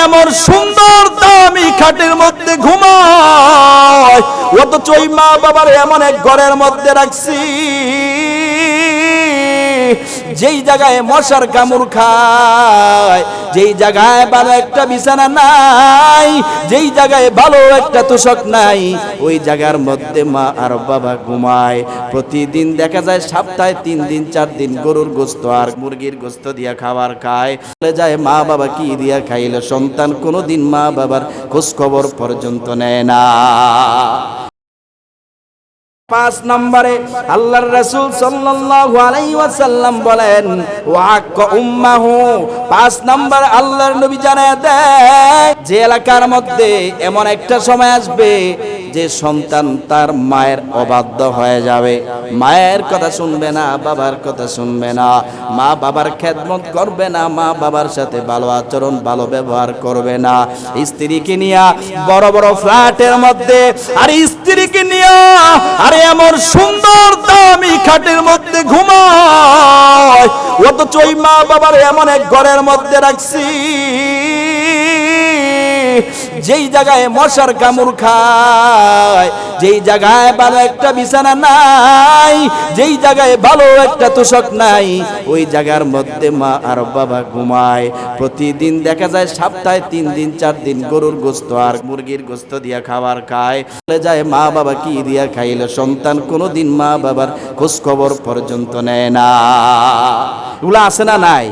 এমন সুন্দর দামি খাটের মধ্যে ঘুমায়, অথচ ওই মা বাবার এমন এক ঘরের মধ্যে রাখছি যেই জায়গায় মশার কামড় খায়, যেই জায়গায় ভালো একটা বিছানা নাই, যেই জায়গায় ভালো একটা তোষক নাই, ওই জায়গার মধ্যে মা আর বাবা ঘুমায়। প্রতিদিন দেখা যায় সপ্তাহে 3 দিন 4 দিন গরুর গোশত আর মুরগির গোশত দিয়া খাবার খায়। বলে যায় মা বাবা কি দিয়া খাইলো, সন্তান কোনোদিন মা বাবার খোঁজ খবর পর্যন্ত নেয় না। 5 নম্বরে আল্লাহর রাসূল সাল্লাল্লাহু আলাইহি ওয়াসাল্লাম বলেন ওয়াক্কা উম্মাহু। 5 নম্বর আল্লাহর নবী জানায় দেয় যে এলাকার মধ্যে এমন একটা সময় আসবে যে সন্তান তার মায়ের অবাধ্য হয়ে যাবে, মায়ের কথা শুনবে না, বাবার কথা শুনবে না, মা বাবার খেদমত করবে না, মা বাবার সাথে ভালো আচরণ ভালো ব্যবহার করবে না। স্ত্রীকে নিয়ে বড় বড় ফ্ল্যাটের মধ্যে, আর স্ত্রীকে নিয়ে আর এমন সুন্দর দামি খাটের মধ্যে ঘুমায়, অথচ ওই মা বাবার এমন এক ঘরের মধ্যে রাখছি যেই জায়গায় মশার কামড় খায়, যেই জায়গায় ভালো একটা বিছানা নাই, যেই জায়গায় ভালো একটা তোষক নাই, ওই জায়গার মধ্যে মা আর বাবা ঘুমায়। প্রতিদিন দেখা যায় সপ্তাহে 3 দিন 4 দিন গরুর গোশত আর মুরগির গোশত দিয়া খাবার খায়। বলে যায় মা বাবা কি দিয়া খাইলো, সন্তান কোনোদিন মা বাবার খোঁজ খবর পর্যন্ত নেয় না। এগুলা আছে না নাই?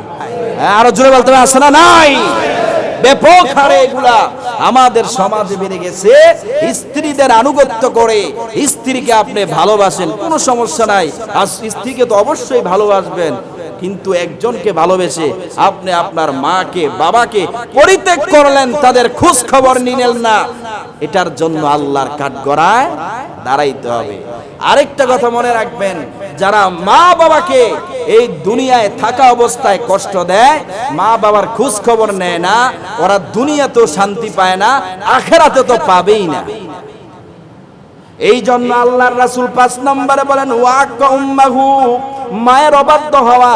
আরো জোরে বলতে হবে, আছে না নাই? ব্যাপক হারে এগুলা আমাদের সমাজে বেড়ে গেছে। স্ত্রীদের আনুগত্য করে, স্ত্রীকে আপনি ভালোবাসেন, কোনো সমস্যা নাই, আর স্ত্রীকে তো অবশ্যই ভালোবাসবেন, কিন্তু একজনকে ভালোবেসে আপনি আপনার মাকে বাবাকে পরিত্যাগ করলেন, তাদের খোঁজ খবর নিলেন না, এটার জন্য আল্লাহর কাঠগড়ায় দাঁড়াইতে হবে। আরেকটা কথা মনে রাখবেন, যারা মা বাবাকে এই দুনিয়ায় থাকা অবস্থায় কষ্ট দেয়, মা বাবার খোঁজ খবর নেয় না, ওরা দুনিয়াতেও শান্তি পায় না, আখেরাতে তো পাবেই না। এই জন্য আল্লাহর রাসূল 5 নম্বরে বলেন ওয়াক্কা উম্মাহু, মায়ের অবাধ্য হওয়া।